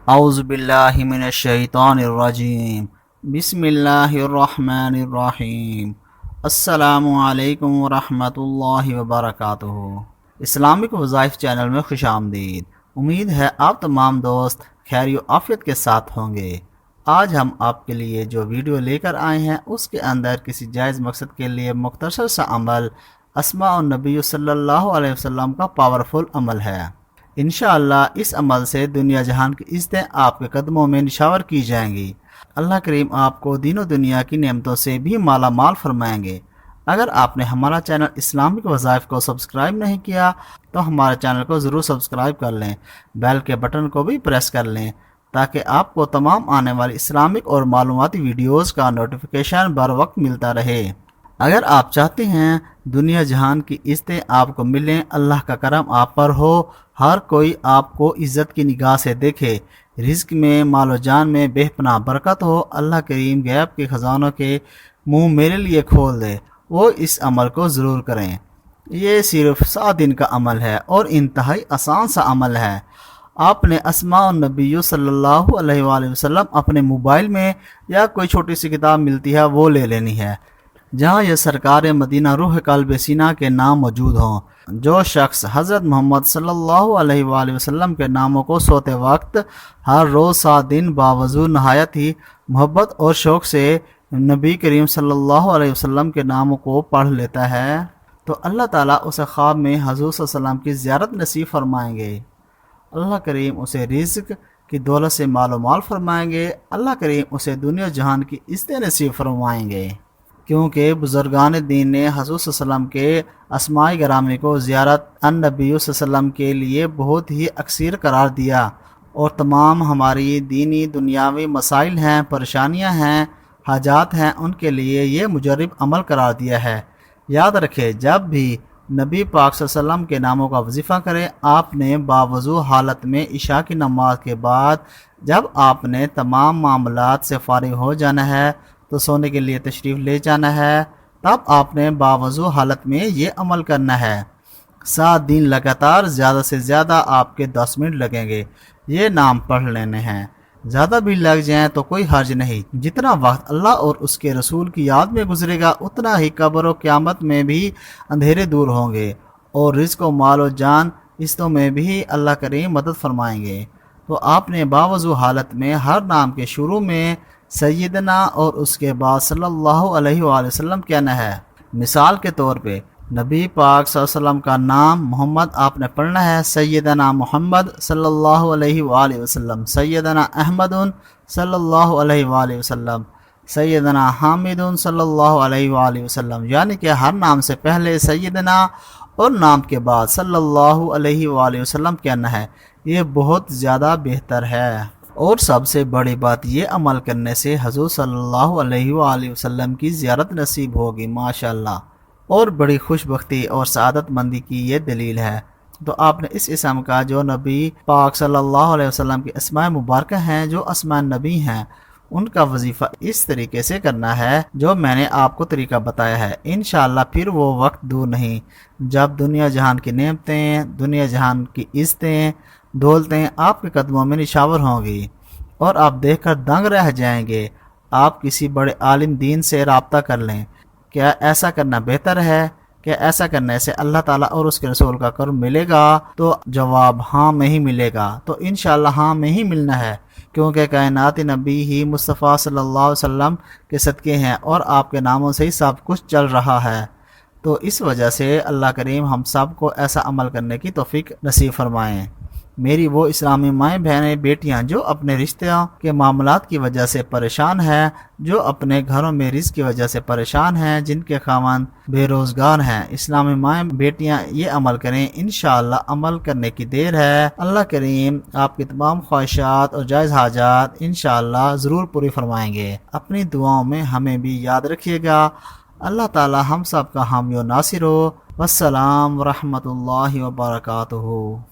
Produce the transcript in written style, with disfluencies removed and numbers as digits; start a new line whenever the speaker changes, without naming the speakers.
اعوذ باللہ من الشیطان الرجیم بسم اللہ الرحمن الرحیم السلام علیکم ورحمۃ اللہ وبرکاتہ۔ اسلامک وظائف چینل میں خوش آمدید۔ امید ہے آپ تمام دوست خیر و عافیت کے ساتھ ہوں گے۔ آج ہم آپ کے لیے جو ویڈیو لے کر آئے ہیں اس کے اندر کسی جائز مقصد کے لیے مختصر سا عمل اسماء النبی صلی اللہ علیہ وسلم کا پاورفل عمل ہے۔ انشاءاللہ اس عمل سے دنیا جہان کی عزتیں آپ کے قدموں میں نشاور کی جائیں گی۔ اللہ کریم آپ کو دین و دنیا کی نعمتوں سے بھی مالا مال فرمائیں گے۔ اگر آپ نے ہمارا چینل اسلامک وظائف کو سبسکرائب نہیں کیا تو ہمارے چینل کو ضرور سبسکرائب کر لیں، بیل کے بٹن کو بھی پریس کر لیں تاکہ آپ کو تمام آنے والی اسلامک اور معلوماتی ویڈیوز کا نوٹیفیکیشن بر وقت ملتا رہے۔ اگر آپ چاہتے ہیں دنیا جہان کی عزتیں آپ کو ملیں، اللہ کا کرم آپ پر ہو، ہر کوئی آپ کو عزت کی نگاہ سے دیکھے، رزق میں مال و جان میں بے پناہ برکت ہو، اللہ کریم غیب کے خزانوں کے منہ میرے لیے کھول دے، وہ اس عمل کو ضرور کریں۔ یہ صرف 7 دن کا عمل ہے اور انتہائی آسان سا عمل ہے۔ آپ نے اسماء النبی صلی اللہ علیہ وآلہ وسلم اپنے موبائل میں یا کوئی چھوٹی سی کتاب ملتی ہے وہ لے لینی ہے جہاں یہ سرکار مدینہ روح قلب سینہ کے نام موجود ہوں۔ جو شخص حضرت محمد صلی اللہ علیہ وآلہ وسلم کے ناموں کو سوتے وقت ہر روز 7 دن باوضو نہایت ہی محبت اور شوق سے نبی کریم صلی اللہ علیہ وسلم کے ناموں کو پڑھ لیتا ہے تو اللہ تعالیٰ اسے خواب میں حضور صلی اللہ علیہ وسلم کی زیارت نصیب فرمائیں گے۔ اللہ کریم اسے رزق کی دولت سے مال و مال فرمائیں گے۔ اللہ کریم اسے دنیا جہان کی عزتیں نصیب فرمائیں گے، کیونکہ بزرگان دین نے حضور صلی اللہ علیہ وسلم کے اسماء گرامی کو زیارت النبی صلی اللہ علیہ وسلم کے لیے بہت ہی اکثر قرار دیا، اور تمام ہماری دینی دنیاوی مسائل ہیں، پریشانیاں ہیں، حاجات ہیں، ان کے لیے یہ مجرب عمل قرار دیا ہے۔ یاد رکھے، جب بھی نبی پاک صلی اللہ علیہ وسلم کے ناموں کا وظیفہ کریں، آپ نے باوضو حالت میں عشاء کی نماز کے بعد جب آپ نے تمام معاملات سے فارغ ہو جانا ہے تو سونے کے لیے تشریف لے جانا ہے، تب آپ نے باوضو حالت میں یہ عمل کرنا ہے۔ 7 دن لگاتار، زیادہ سے زیادہ آپ کے 10 منٹ لگیں گے، یہ نام پڑھ لینے ہیں۔ زیادہ بھی لگ جائیں تو کوئی حرج نہیں۔ جتنا وقت اللہ اور اس کے رسول کی یاد میں گزرے گا اتنا ہی قبر و قیامت میں بھی اندھیرے دور ہوں گے، اور رزق و مال و جان عزتوں میں بھی اللہ کریم مدد فرمائیں گے۔ تو آپ نے باوضو حالت میں ہر نام کے شروع میں سیدنا اور اس کے بعد صلی اللہ علیہ وآلہ وسلم کہنا ہے۔ مثال کے طور پہ نبی پاک صلی اللہ علیہ وسلم کا نام محمد آپ نے پڑھنا ہے، سیدنا محمد صلی اللہ علیہ وآلہ وسلم، سیدنا احمد صلی اللہ علیہ وآلہ وسلم، سیدنا حامد صلی اللہ علیہ وآلہ وسلم، یعنی کہ ہر نام سے پہلے سیدنا اور نام کے بعد صلی اللہ علیہ وآلہ وسلم کہنا ہے۔ یہ بہت زیادہ بہتر ہے، اور سب سے بڑی بات یہ عمل کرنے سے حضور صلی اللہ علیہ وآلہ وسلم کی زیارت نصیب ہوگی، ماشاءاللہ، اور بڑی خوش بختی اور سعادت مندی کی یہ دلیل ہے۔ تو آپ نے اس اسم کا جو نبی پاک صلی اللہ علیہ وسلم کی اسماء مبارکہ ہیں، جو اسماء نبی ہیں، ان کا وظیفہ اس طریقے سے کرنا ہے جو میں نے آپ کو طریقہ بتایا ہے۔ انشاءاللہ پھر وہ وقت دور نہیں جب دنیا جہان کی نعمتیں، دنیا جہان کی عزتیں، دولتیں آپ کے قدموں میں نشاور ہوں گی، اور آپ دیکھ کر دنگ رہ جائیں گے۔ آپ کسی بڑے عالم دین سے رابطہ کر لیں، کیا ایسا کرنا بہتر ہے؟ کیا ایسا کرنے سے اللہ تعالیٰ اور اس کے رسول کا کرم ملے گا؟ تو جواب ہاں میں ہی ملے گا۔ تو انشاءاللہ ہاں میں ہی ملنا ہے، کیونکہ کائنات نبی ہی مصطفیٰ صلی اللہ علیہ وسلم کے صدقے ہیں، اور آپ کے ناموں سے ہی سب کچھ چل رہا ہے۔ تو اس وجہ سے اللہ کریم ہم سب کو ایسا عمل کرنے کی توفیق نصیب فرمائیں۔ میری وہ اسلامی مائیں بہنیں بیٹیاں جو اپنے رشتوں کے معاملات کی وجہ سے پریشان ہیں، جو اپنے گھروں میں رزق کی وجہ سے پریشان ہیں، جن کے خاوند بے روزگار ہیں، اسلامی مائیں بیٹیاں یہ عمل کریں۔ انشاءاللہ عمل کرنے کی دیر ہے۔ اللہ کریم آپ کی تمام خواہشات اور جائز حاجات انشاءاللہ ضرور پوری فرمائیں گے۔ اپنی دعاؤں میں ہمیں بھی یاد رکھیے گا۔ اللہ تعالی ہم سب کا حامی و ناصر ہو۔ والسلام ورحمۃ اللہ وبرکاتہ۔